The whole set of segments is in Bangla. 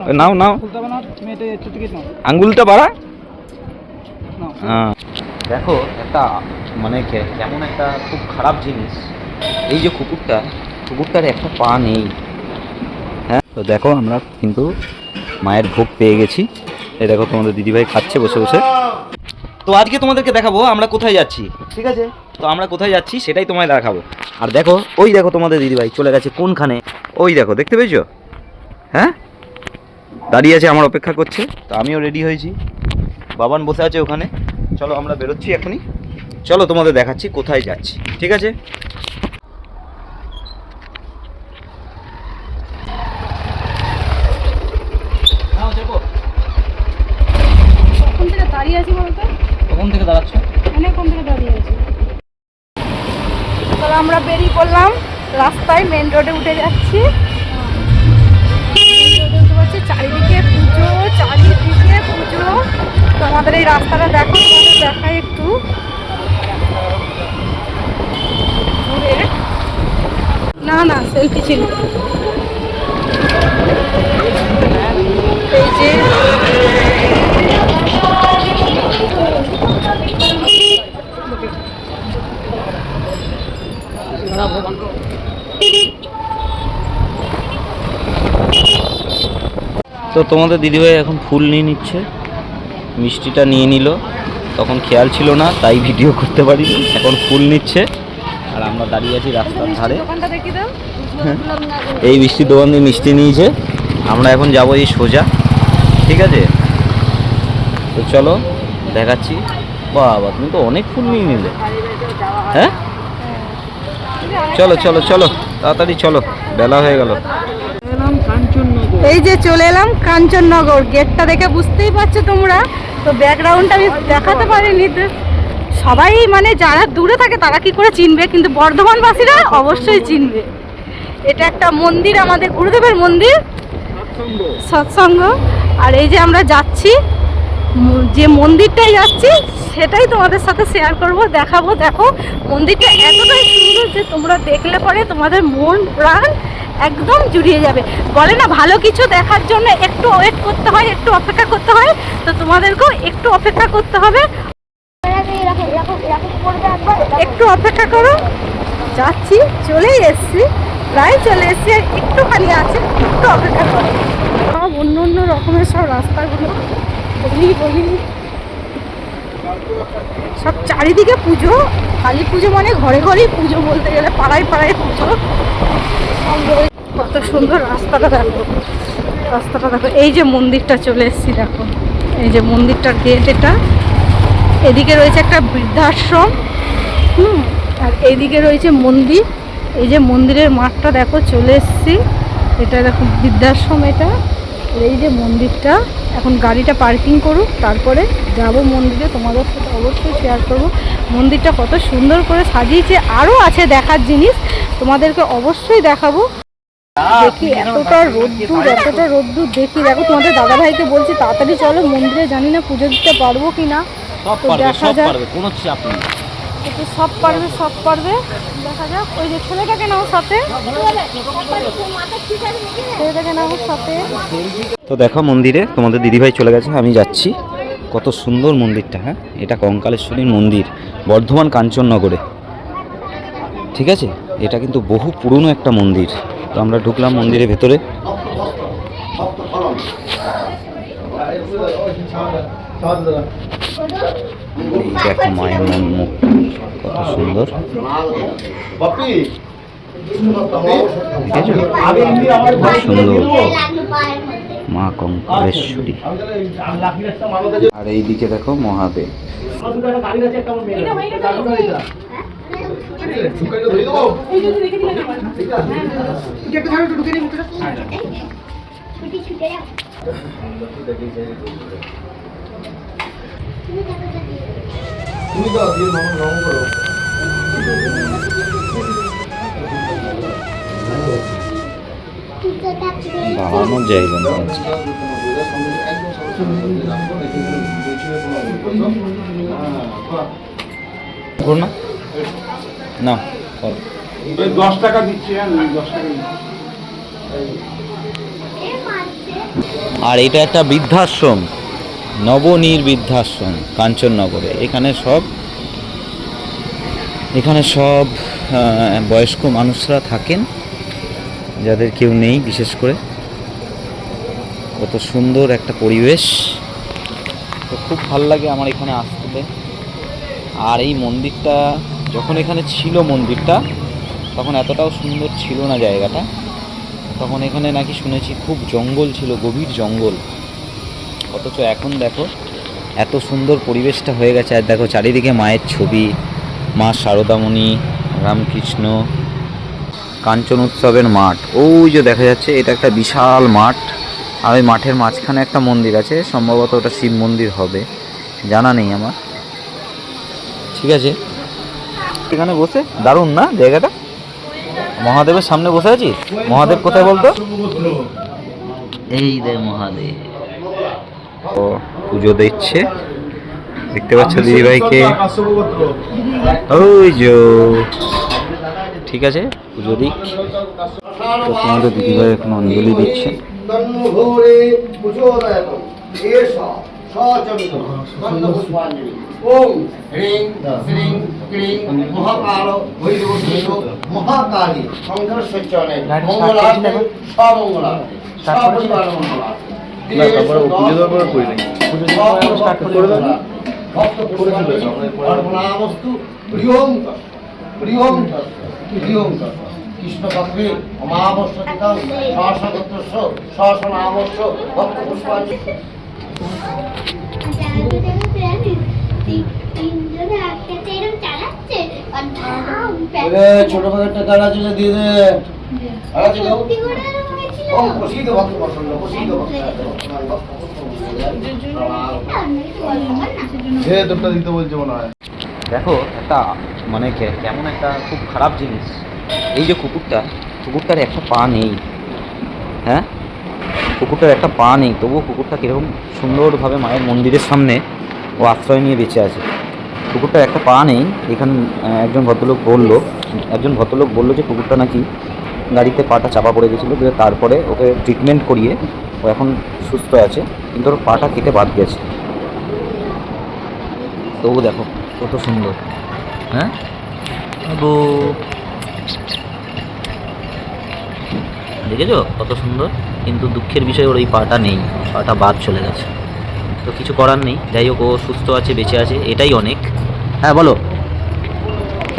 নাও নাও, আঙ্গুলটা বাড়া। দেখো একটা মানে কেমন একটা খুব খারাপ জিনিস, এই যে কুকুরটার একটা পা নেই। হ্যাঁ, তো দেখো আমরা কিন্তু মায়ের ভোগ পেয়ে গেছি। এই দেখো তোমাদের দিদিভাই খাচ্ছে বসে বসে। তো আজকে তোমাদেরকে দেখাবো আমরা কোথায় যাচ্ছি, ঠিক আছে? তো আমরা কোথায় যাচ্ছি সেটাই তোমায় দেখাবো। আর দেখো, ওই দেখো তোমাদের দিদিভাই চলে গেছে কোনখানে, ওই দেখো, দেখতে পেয়েছো? হ্যাঁ, দাঁড়িয়ে আছে, আমার অপেক্ষা করছে। তো আমিও রেডি হয়েছি, বাবান বসে আছে ওখানে। চলো আমরা বেরোচ্ছি এখনই, চলো তোমাদের দেখাচ্ছি কোথায় যাচ্ছি, ঠিক আছে? কোন থেকে দাঁড়িয়ে আছি বলতো? কোন থেকে দাঁড়াচ্ছ? কোন থেকে দাঁড়িয়ে আছি। তাহলে আমরা বেরিয়ে পড়লাম রাস্তায়, মেন রোডে উঠে যাচ্ছি। চারিদিকে পুজো, চারিদিকে পুজো। তো আমাদের এই রাস্তাটা দেখো, তোমাদের দেখাই একটু ঘুরে। না না, সেলফি ছিল। এই যে তো তোমাদের দিদিভাই এখন ফুল নিয়ে নিচ্ছে, মিষ্টিটা নিয়ে নিল, তখন খেয়াল ছিল না তাই ভিডিও করতে পারিনি। এখন ফুল নিচ্ছে আর আমরা দাঁড়িয়ে আছি রাস্তার ধারে। এই মিষ্টির দোকান দিয়ে মিষ্টি নিয়েছে, আমরা এখন যাবো এই সোজা, ঠিক আছে? তো চলো দেখাচ্ছি। বাবা, তুমি তো অনেক ফুল নিয়ে নিলে। হ্যাঁ, চলো চলো চলো তাড়াতাড়ি চলো, বেলা হয়ে গেল। এই যে চলে এলাম কাঞ্চননগর। গেটটা দেখে বুঝতেই পারছো তোমরা। তো ব্যাকগ্রাউন্ডটা আমি দেখাতে পারিনি, সবাই মানে যারা দূরে থাকে তারা কি করে চিনবে, কিন্তু বর্ধমানবাসীরা অবশ্যই চিনবে। এটা একটা মন্দির, আমাদের গুরুদেবের মন্দির, সৎসঙ্গ। আর এই যে আমরা যাচ্ছি, যে মন্দিরটাই যাচ্ছি সেটাই তোমাদের সাথে শেয়ার করব, দেখাবো। দেখো মন্দিরটা এতটাই সুন্দর যে তোমরা দেখলে পরে তোমাদের মন প্রাণ একদম জুড়িয়ে যাবে। বলে না, ভালো কিছু দেখার জন্য একটু ওয়েট করতে হয়, একটু অপেক্ষা করতে হয়। তো তোমাদেরকেও একটু অপেক্ষা করতে হবে, একটু অপেক্ষা করো। যাচ্ছি, চলেই এসছি, প্রায় চলে এসছি, একটুখানি আছে, একটু অপেক্ষা করো। সব অন্য অন্য রকমের সব রাস্তাগুলো, বলি সব চারিদিকে পুজো। কালী পুজো মানে ঘরে ঘরেই পুজো, বলতে গেলে পাড়ায় পাড়ায় পুজো। কত সুন্দর রাস্তাটা দেখো, রাস্তাটা দেখো। এই যে মন্দিরটা চলে এসেছি, দেখো এই যে মন্দিরটার গেট এটা। এদিকে রয়েছে একটা বৃদ্ধাশ্রম, আর এইদিকে রয়েছে মন্দির। এই যে মন্দিরের মাঠটা দেখো, চলে এসেছি। এটা দেখো বৃদ্ধাশ্রম এটা। এই যে মন্দিরটা, এখন গাড়িটা পার্কিং করুক, তারপরে যাব মন্দিরে, তোমাদের সাথে অবশ্যই শেয়ার করব মন্দিরটা কত সুন্দর করে সাজিয়েছে। আরও আছে দেখার জিনিস, তোমাদেরকে অবশ্যই দেখাবো। দেখি এতটা রোদ্দুর দেখি। দেখো তোমাদের দাদাভাইকে বলছি তাড়াতাড়ি চলো মন্দিরে, জানি না পুজো দিতে পারবো কি না। দেখা যাক, সব পারবে সব পারবে, দেখা যাক। ওই যে ছেলেটাকে নাও সাথে, ছেলেটাকে নাও সাথে। তো দেখো মন্দিরে তোমাদের দিদিভাই চলে গেছে, আমি যাচ্ছি। কত সুন্দর মন্দিরটা। হ্যাঁ, এটা কঙ্কালেশ্বরীর মন্দির, বর্ধমান কাঞ্চননগরে, ঠিক আছে? এটা কিন্তু বহু পুরনো একটা মন্দির। তো আমরা ঢুকলাম মন্দিরের ভেতরে। দেখো মায়ের মুখ কত সুন্দর, সুন্দর মা কঙ্কালেশ্বরী। আর এইদিকে দেখো মহাদেব। দাঁড়ানোর জায়গা না, না 10 টাকা দিচ্ছি। 10 টাকা আর এটা একটা বৃদ্ধাশ্রম, নবনির্বৃদ্ধাশ্রম কাঞ্চননগরে। এখানে সব বয়স্ক মানুষরা থাকেন, যাদের কেউ নেই বিশেষ করে। কত সুন্দর একটা পরিবেশ, তো খুব ভালো লাগে আমার এখানে আসতে। আর এই মন্দিরটা যখন এখানে ছিল মন্দিরটা, তখন এতটাও সুন্দর ছিল না জায়গাটা। তখন এখানে নাকি শুনেছি খুব জঙ্গল ছিল, গভীর জঙ্গল। অথচ এখন দেখো এত সুন্দর পরিবেশটা হয়ে গেছে। আর দেখো চারিদিকে মায়ের ছবি, মা শারদামণি, রামকৃষ্ণ, কাঞ্চন উৎসবের মাঠ ওই যে দেখা যাচ্ছে, এটা একটা বিশাল মাঠ। আর ওই মাঠের মাঝখানে একটা মন্দির আছে, সম্ভবত ওটা শিব মন্দির হবে, জানা নেই আমার। ঠিক আছে, এখানে বসে দারুণ না জায়গাটা? মহাদেবের সামনে বসে আছি। মহাদেব কোথায় বলতো? এই দে মহাদেব। ও পুজো দিচ্ছে, দেখতে পাচ্ছ দিদিভাইকে, ওই যে। ঠিক আছে, পুজো দিক। তো তোমাদের দিদিভাই এখন অঞ্জলি দিচ্ছে। ওম হ্রিং শ্রীং ক্লিং মহাকাল ভৈরবী মহাকালী সংঘর্ষচনে মঙ্গলার্থে সমঙ্গলার্থে সপরিবার মঙ্গলার্থে। না, তারপরে পুজো দেওয়ার পর করি নাই। পুজো স্টার্ট করে দাও। ভক্ত করেছিল অর্পণামস্তু প্রিয়ং প্রিয়ং প্রিয়ং কৃষ্ণপক্ষে অমাবস্যা দিতাম সহস্রগোত্রস্য সহস্রনামস্য ভক্ত পুষ্পাঞ্জলি। ছোট একটা গাড়া চলে দিয়ে দে। দিতে বলছে মনে হয়। দেখো একটা মানে কেমন একটা খুব খারাপ জিনিস, এই যে কুকুরটার একটা পা নেই। হ্যাঁ, কুকুরটার একটা পা নেই, তবুও কুকুরটা কীরকম সুন্দরভাবে মায়ের মন্দিরের সামনে ও আশ্রয় নিয়ে বেঁচে আছে। কুকুরটার একটা পা নেই। এখানে একজন ভদ্রলোক বললো যে কুকুরটা নাকি গাড়িতে পাটা চাপা পড়ে গেছিলো, তারপরে ওকে ট্রিটমেন্ট করিয়ে ও এখন সুস্থ আছে, কিন্তু ওর পাটা কেটে বাদ গেছে। তবু দেখো কত সুন্দর। হ্যাঁ, দেখেছো কত সুন্দর, কিন্তু দুঃখের বিষয় ওর এই পাটা নেই, পাটা বাদ চলে গেছে। তো কিছু করার নেই, যাই হোক ও সুস্থ আছে, বেঁচে আছে, এটাই অনেক। হ্যাঁ বলো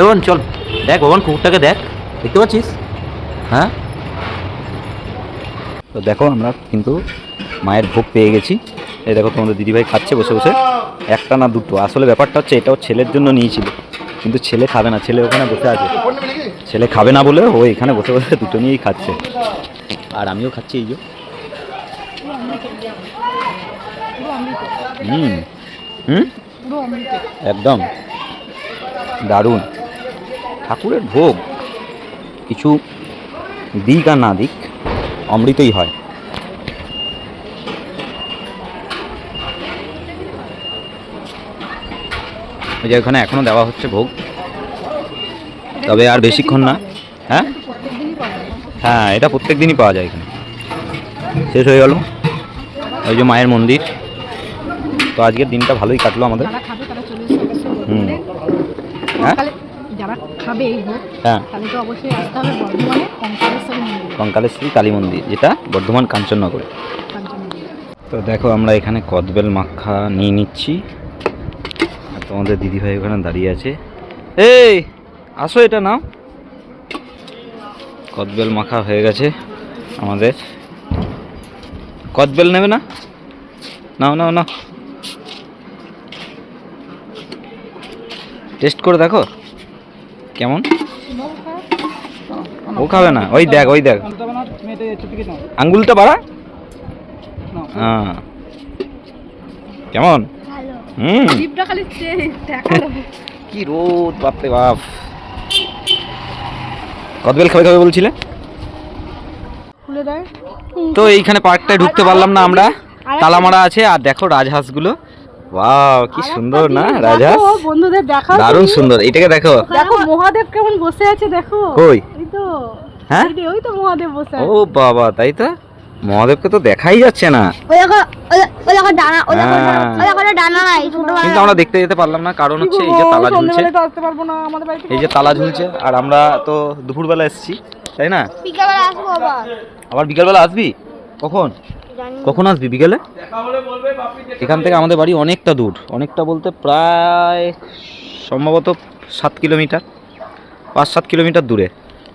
এবং চল দেখ ভগবান, কুকুরটাকে দেখ, দেখতে পাচ্ছিস? হ্যাঁ, তো দেখো আমরা কিন্তু মায়ের ভোগ পেয়ে গেছি। এই দেখো তোমাদের দিদিভাই খাচ্ছে বসে বসে, একটা না দুটো। আসলে ব্যাপারটা হচ্ছে এটাও ছেলের জন্য নিয়েছিল, কিন্তু ছেলে খাবে না, ছেলে ওখানে বসে আছে। ছেলে খাবে না বলে ও এখানে বসে বসে দুটো নিয়েই খাচ্ছে, আর আমিও খাচ্ছি। এই যে একদম দারুণ। ঠাকুরের ভোগ কিছু দিক আর না দিক, অমৃতই হয়। ওই যে ওখানে এখনো দেওয়া হচ্ছে ভোগ, তবে আর বেশিক্ষণ না। হ্যাঁ হ্যাঁ, এটা প্রত্যেক দিনই পাওয়া যায় এখানে। শেষ হয়ে গেল ওই যে মায়ের মন্দির। তো আজকের দিনটা ভালোই কাটলো আমাদের। হ্যাঁ, যারা খাবে এই ভোগ, হ্যাঁ, তাহলে তো অবশ্যই আসতে হবে বর্ধমানে কঙ্কালেশ্বরী কালী মন্দির, যেটা বর্ধমান কাঞ্চননগরে। তো দেখো আমরা এখানে কদবেল মাখা নিয়ে নিচ্ছি, আর তোমাদের দিদিভাই ওখানে দাঁড়িয়ে আছে। এই আসো, এটা নাও। কদবেল মাখা হয়ে গেছে আমাদের। কদবেল নেবে না? নাও নাও নাও, টেস্ট করে দেখো কেমন। ও খাবে না, ওই দেখ আঙ্গুলটা বাড়া। হ্যাঁ, কেমন? কি রোদ, বাপরে বাপ। কদবেল খাবে বলছিলে? তো এইখানে পার্কটায় ঢুকতে পারলাম না আমরা, তালা মারা আছে। আর দেখো রাজহাঁসগুলো, ওয়াও কি সুন্দর না রাজহাঁস, বন্ধুদের দেখা দারুণ সুন্দর। এটাকে দেখো, দেখো মহাদেব কেমন বসে আছে, দেখো। কই? এই তো, হ্যাঁ, ওই তো মহাদেব বসে আছে। ও বাবা, তাই তো। মহাদেবকে তো দেখাই যাচ্ছে না, ওই দেখো ওই দেখো ডানা, ওই দেখো হ্যাঁ। ওই দেখো ডানা নাই ছোট কিন্তু আমরা দেখতে যেতে পারলাম না, কারণ হচ্ছে এই যে তালা ঝুলছে, সন্ধ্যেবেলায় তো আসতে পারবো না আমাদের বাড়িতে। এই যে তালা ঝুলছে, আর আমরা তো দুপুরবেলা এসেছি, তাই না? বিকালবেলা আসবো আবার। আবার বিকালবেলা আসবি? কখন কখন আসবি বিকেলে? এখান থেকে আমাদের বাড়ি অনেকটা দূর, অনেকটা বলতে প্রায় সম্ভবত 7 কিলোমিটার, 5-7 কিলোমিটার দূরে।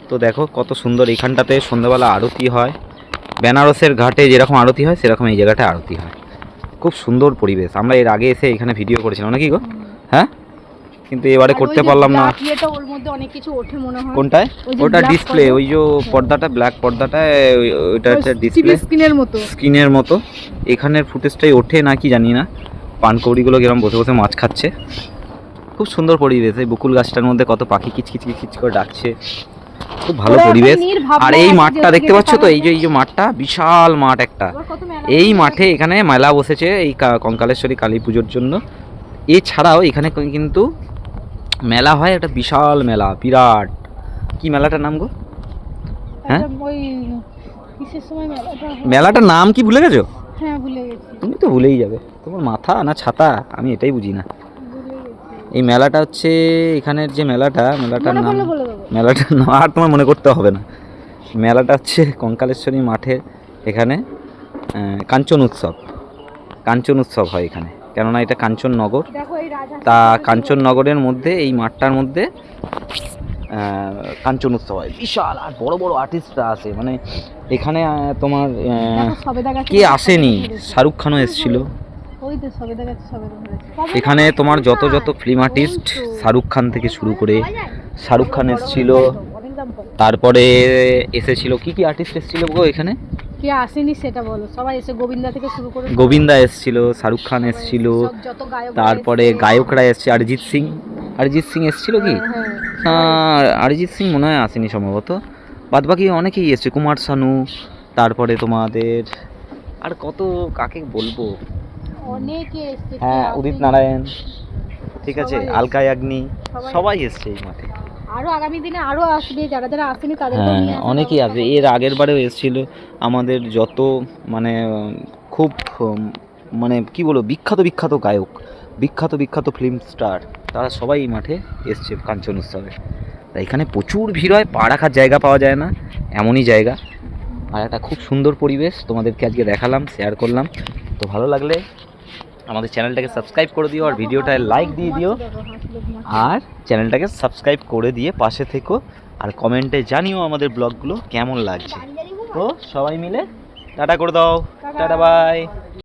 তো দেখো কত সুন্দর, এইখানটাতে সন্ধ্যাবেলা আরতি হয়, বেনারসের ঘাটে যেরকম আরতি হয় সেরকম এই জায়গাটায় আরতি হয়। খুব সুন্দর পরিবেশ। আমরা এর আগে এসে এখানে ভিডিও করেছিলাম নাকি গো? হ্যাঁ, কিন্তু এবারে আর করতে ওই যে পারলাম না। black ইয়েটা, ওর মধ্যে অনেক কিছু ওঠে মনে হয়। কোনটায়? ওই যে ওটা black ডিসপ্লে, পর্দা। ওই যে পর্দাটা, ব্ল্যাক পর্দাটা, ওইটা হচ্ছে টিভি ডিসপ্লে স্ক্রিনের মতো। স্ক্রিনের মতো। এখানের ফুটেজটাই ওঠে নাকি জানি না। পানকৌড়িগুলো কিরম বসে বসে মাছ খাচ্ছে, খুব সুন্দর পরিবেশ। এই বকুল গাছটার মধ্যে কত পাখি কিচকিচ কিচকিচ করে ডাকছে, খুব ভালো ওরা এখন পরিবেশ। নির্ভাবনায় আর এই আছে মাঠটা যে দেখতে ওদিকে পাচ্ছ তো, তাকাবে। এই যে মাঠটা, বিশাল মাঠ একটা। আবার কত মেলা এই বসে মাঠে এখানে মেলা বসেছে এই কঙ্কালেশ্বরী কালী পুজোর জন্য। এছাড়াও এখানে কিন্তু মেলা হয়, একটা বিশাল মেলা, বিরাট। কি মেলাটার নাম গো? হ্যাঁ, একটা ওই কিসের সময় মেলাটা হয়? মেলাটার নাম কি ভুলে গেছো? হ্যাঁ ভুলে গেছি, তুমি তো ভুলেই যাবে, তোমার মাথা না ছাতা আমি এটাই বুঝি না। ভুলে গেছি। এই মেলাটা হচ্ছে এখানের যে মেলাটার মনে নাম, পড়লে বলে দেবো। মেলাটার নাম আর তোমার মনে করতে হবে না। মেলাটা হচ্ছে কঙ্কালেশ্বরী মাঠে, এখানে কাঞ্চন উৎসব, কাঞ্চন উৎসব হয় এখানে, কেননা এটা কাঞ্চননগর। দেখো এই রাজা তা কাঞ্চননগরের মধ্যে এই মাঠটার মধ্যে কাঞ্চন উৎসব হয়, বিশাল। আর বড় বড় আর্টিস্টরা আসে, মানে এখানে তোমার দেখো সবেদা গাছে কে আসেনি, শাহরুখ খানও এসেছিল ওই তো সবেদা গাছে সবেদা ধরেছে। এখানে। তোমার যত ফিল্ম আর্টিস্ট, শাহরুখ খান থেকে শুরু করে, শাহরুখ খান এসেছিল, অনেক দাম পড়ে। তারপরে এসেছিল কি কি আর্টিস্ট এসেছিল গো এখানে? কে আসেনি সেটা বলো, সবাই এসে গোবিন্দা থেকে শুরু করে গোবিন্দা এসেছিল, শাহরুখ খান এসেছিল, সব যত গায়ক তারপরে গায়করা এসেছে, অরিজিৎ সিং এসেছিল কি? অরিজিৎ সিং মনে হয় আসেনি সম্ভবত, বাদবাকি অনেকেই এসেছে, কুমার শানু, তারপরে তোমাদের আর কত কাকে বলবো, অনেকে এসেছে। হ্যাঁ উদিত নারায়ণ, ঠিক আছে, সবাই আলকা ইয়াগনি, সবাই সবাই এসছে এই মাঠে। আরো আগামী দিনে আরো আসবে, যারা যারা আসেনি তাদেরকে হ্যাঁ নিয়ে আসা অনেকেই আসবে। এর আগের বারেও এসেছিল আমাদের যত মানে খুব মানে কি বলবো, বিখ্যাত গায়ক, বিখ্যাত ফিল্ম স্টার, তারা সবাই এই মাঠে এসছে কাঞ্চন উৎসবে। তাই এখানে প্রচুর ভিড় হয়, পা রাখার জায়গা পাওয়া যায় না, এমনই জায়গা। আর একটা খুব সুন্দর পরিবেশ তোমাদেরকে আজকে দেখালাম, শেয়ার করলাম। তো ভালো লাগলে আমাদের চ্যানেলটাকে সাবস্ক্রাইব করে দিও, আর ভিডিওটায় লাইক দিয়ে দিও, আর চ্যানেলটাকে সাবস্ক্রাইব করে দিয়ে পাশে থেকো, আর কমেন্টে জানিও আমাদের ব্লগগুলো কেমন লাগছে। তো সবাই মিলে টাটা করে দাও, টাটা বাই।